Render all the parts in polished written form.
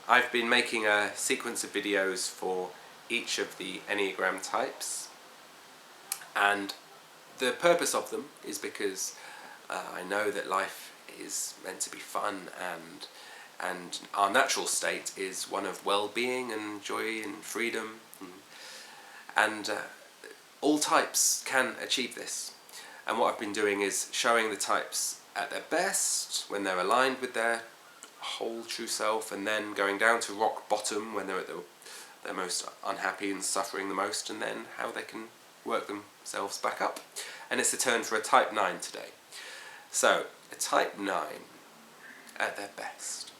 I've been making a sequence of videos for each of the Enneagram types, and the purpose of them is because I know that life is meant to be fun, and our natural state is one of well-being and joy and freedom, and all types can achieve this. And what I've been doing is showing the types at their best when they're aligned with their whole true self, and then going down to rock bottom when they're at their most unhappy and suffering the most, and then how they can work themselves back up. And it's the turn for a type 9 today. So a type 9 at their best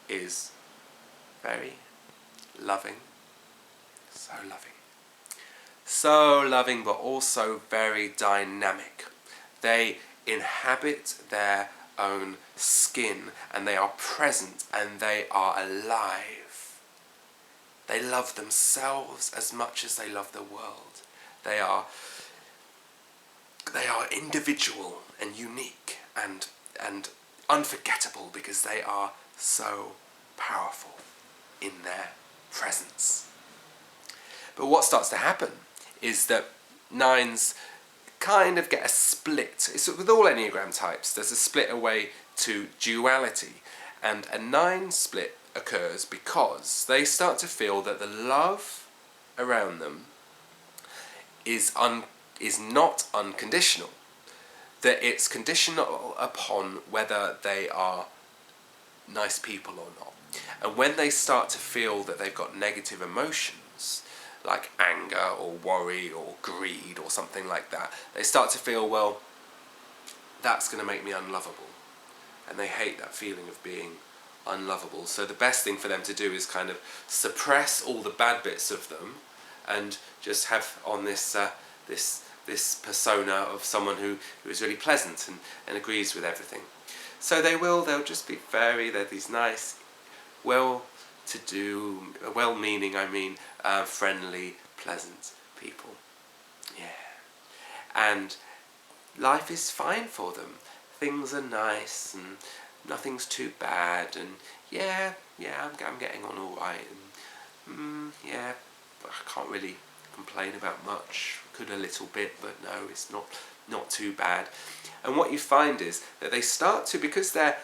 is very loving, so loving, but also very dynamic. They inhabit their own skin, and they are present, and they are alive. They love themselves as much as they love the world. They are individual and unique and unforgettable because they are so powerful in their presence. But what starts to happen is that 9s kind of get a split. It's with all Enneagram types, there's a split away to duality, and a 9 split occurs because they start to feel that the love around them is not unconditional, that it's conditional upon whether they are nice people or not. And when they start to feel that they've got negative emotions, like anger or worry or greed or something like that, they start to feel, well, that's going to make me unlovable. And they hate that feeling of being unlovable. So the best thing for them to do is kind of suppress all the bad bits of them and just have on this persona of someone who is really pleasant and agrees with everything. So they'll just be they're these nice, well-to-do, well-meaning, friendly, pleasant people. Yeah. And life is fine for them. Things are nice and nothing's too bad, and I'm getting on all right, and but I can't really complain about much. Could a little bit, but no, it's not too bad. And what you find is that they start to, because they're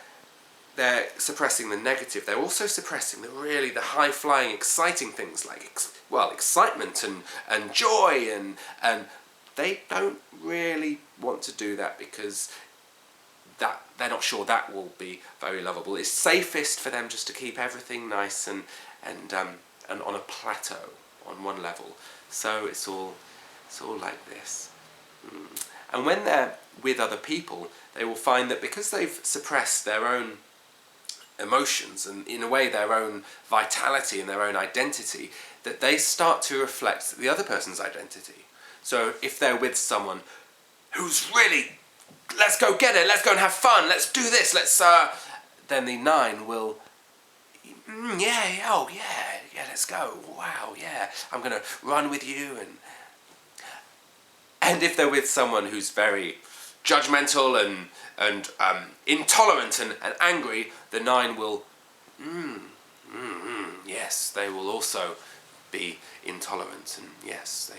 suppressing the negative, they're also suppressing the high-flying, exciting things like excitement and joy, and they don't really want to do that because they're not sure that will be very lovable. It's safest for them just to keep everything nice and on a plateau on one level. So it's all like this. And when they're with other people, they will find that because they've suppressed their own emotions and in a way their own vitality and their own identity, that they start to reflect the other person's identity. So if they're with someone who's really, let's go get it, let's go and have fun, let's do this, then the 9 will, let's go, wow, yeah, I'm going to run with you. And if they're with someone who's very judgmental and intolerant and angry, the 9 will, yes, they will also be intolerant, and yes,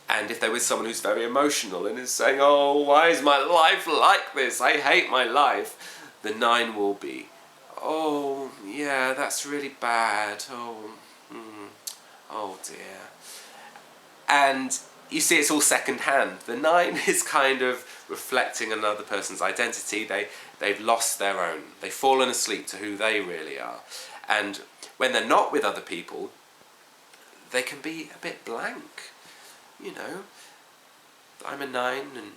and if they're with someone who's very emotional and is saying, oh, why is my life like this? I hate my life. The 9 will be, oh, yeah, that's really bad. Oh dear. And you see, it's all second hand. The 9 is kind of reflecting another person's identity. They've lost their own. They've fallen asleep to who they really are. And when they're not with other people, they can be a bit blank. You know, I'm a 9 and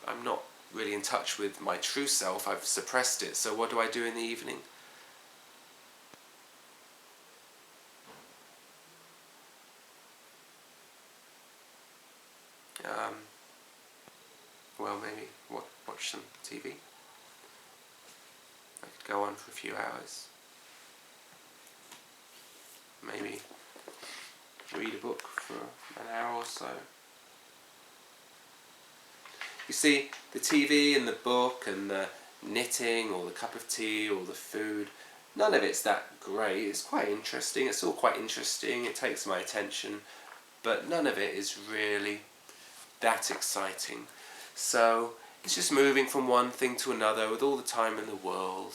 I'm not really in touch with my true self. I've suppressed it. So what do I do in the evening? Maybe watch some TV. I could go on for a few hours. Maybe read a book for an hour or so. You see, the TV and the book and the knitting or the cup of tea or the food, none of it's that great. It's quite interesting. It's all quite interesting. It takes my attention, but none of it is really that exciting. So it's just moving from one thing to another with all the time in the world.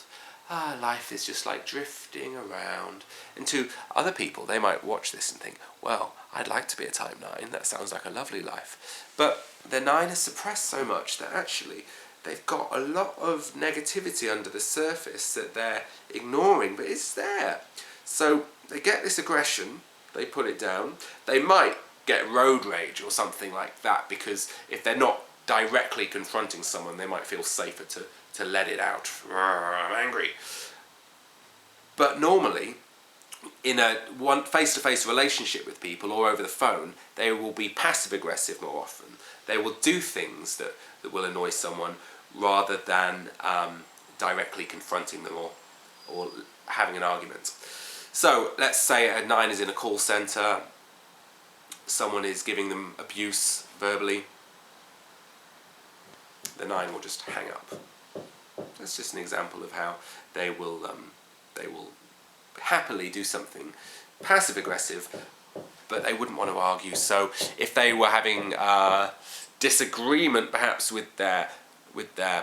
Life is just like drifting around. And to other people, they might watch this and think, well, I'd like to be a type 9. That sounds like a lovely life. But the 9 is suppressed so much that actually they've got a lot of negativity under the surface that they're ignoring, but it's there. So they get this aggression, they put it down. They might get road rage or something like that, because if they're not directly confronting someone, they might feel safer to let it out. I'm angry. But normally, in a face-to-face relationship with people or over the phone, they will be passive-aggressive more often. They will do things that will annoy someone rather than directly confronting them or having an argument. So let's say a 9 is in a call centre, someone is giving them abuse verbally, the 9 will just hang up. That's just an example of how they will happily do something passive-aggressive, but they wouldn't want to argue. So if they were having disagreement perhaps with their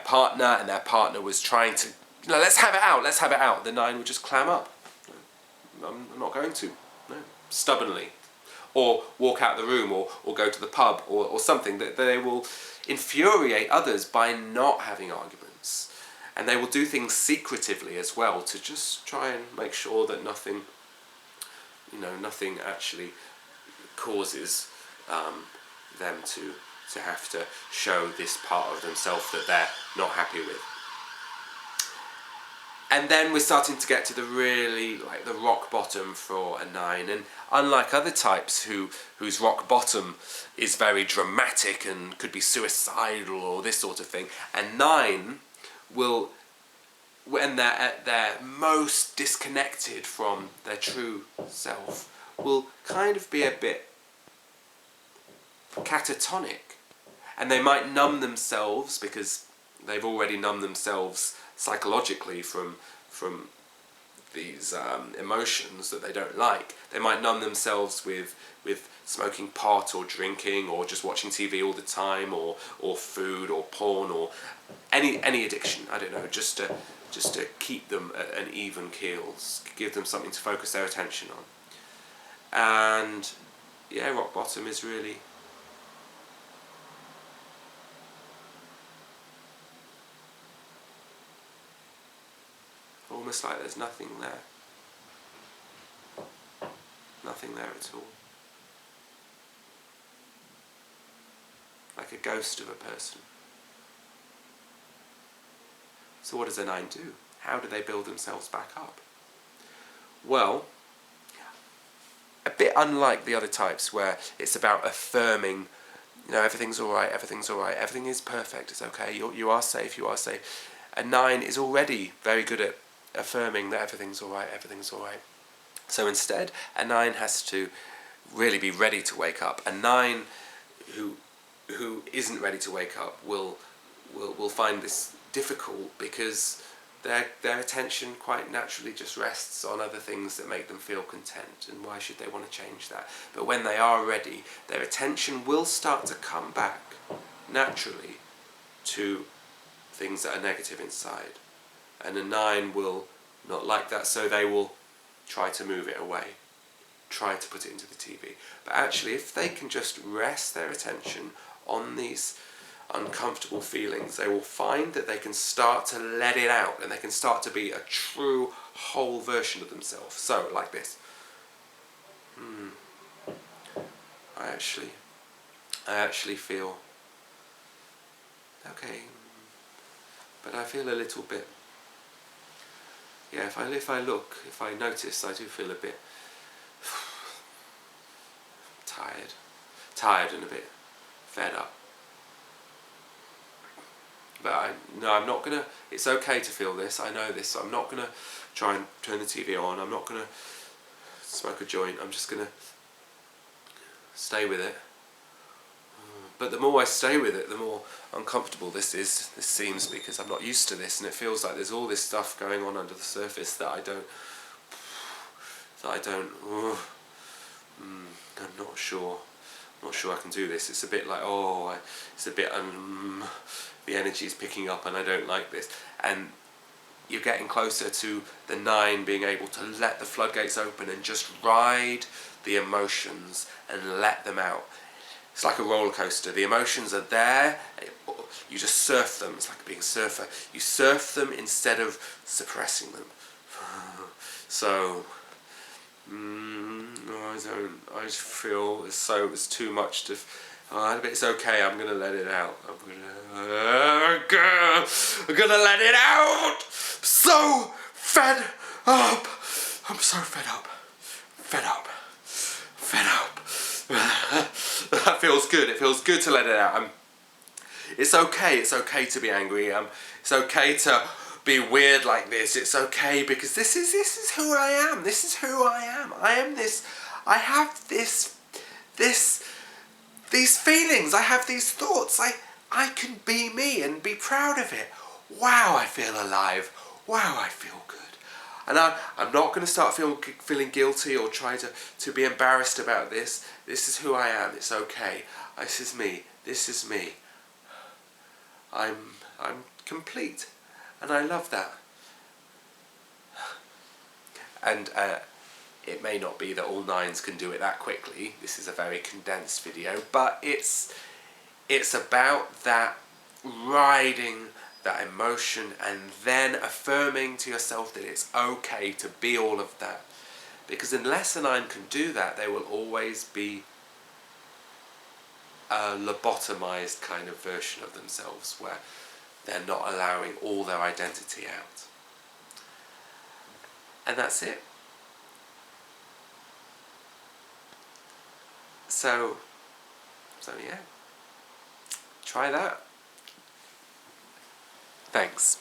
partner, and their partner was trying to, let's have it out, the 9 would just clam up. I'm not going to, no, stubbornly. Or walk out the room, or go to the pub, or something. That they will infuriate others by not having arguments. And they will do things secretively as well to just try and make sure that nothing actually causes them to have to show this part of themselves that they're not happy with. And then we're starting to get to the really, like, the rock bottom for a 9. And unlike other types whose rock bottom is very dramatic and could be suicidal or this sort of thing, a 9 will, when they're at their most disconnected from their true self, will kind of be a bit catatonic. And they might numb themselves, because they've already numbed themselves psychologically from these emotions that they don't like. They might numb themselves with smoking pot or drinking or just watching TV all the time, or food or porn or any addiction. I don't know, just to keep them at an even keel, give them something to focus their attention on. And yeah, rock bottom is really almost like there's nothing there. Nothing there at all. Like a ghost of a person. So what does a 9 do? How do they build themselves back up? Well, a bit unlike the other types where it's about affirming, everything's alright, everything is perfect, it's okay, you are safe. A 9 is already very good at affirming that everything's alright. So instead, a 9 has to really be ready to wake up. A 9 who isn't ready to wake up will find this difficult, because their attention quite naturally just rests on other things that make them feel content, and why should they want to change that? But when they are ready, their attention will start to come back naturally to things that are negative inside. And a 9 will not like that, so they will try to move it away, try to put it into the TV. But actually, if they can just rest their attention on these uncomfortable feelings, they will find that they can start to let it out, and they can start to be a true, whole version of themselves. So, like this. I actually feel okay, but I feel a little bit, if I notice, I do feel a bit tired and a bit fed up. But I'm not gonna, it's okay to feel this, I know this, so I'm not gonna try and turn the TV on, I'm not gonna smoke a joint, I'm just gonna stay with it, But the more I stay with it, the more uncomfortable this seems, because I'm not used to this, and it feels like there's all this stuff going on under the surface that I'm not sure I can do this. It's a bit like, the energy is picking up and I don't like this. And you're getting closer to the 9 being able to let the floodgates open and just ride the emotions and let them out. It's like a roller coaster. The emotions are there, you just surf them. It's like being a surfer. You surf them instead of suppressing them. So, I just feel it's too much to... it's okay, I'm going to let it out. I'm going to let it out! I'm so fed up! I'm so fed up. Fed up. That feels good. It feels good to let it out. It's okay. It's okay to be angry. It's okay to be weird like this. It's okay, because this is who I am. This is who I am. I am this. I have these feelings. I have these thoughts. I can be me and be proud of it. Wow, I feel alive. Wow, I feel good. And I'm not going to start feeling guilty or try to be embarrassed about this. This is who I am. It's okay. This is me. This is me. I'm complete. And I love that. And it may not be that all 9s can do it that quickly. This is a very condensed video. But it's about that riding that emotion and then affirming to yourself that it's okay to be all of that. Because unless a 9 can do that, they will always be a lobotomized kind of version of themselves, where they're not allowing all their identity out. And that's it. So yeah, try that. Thanks.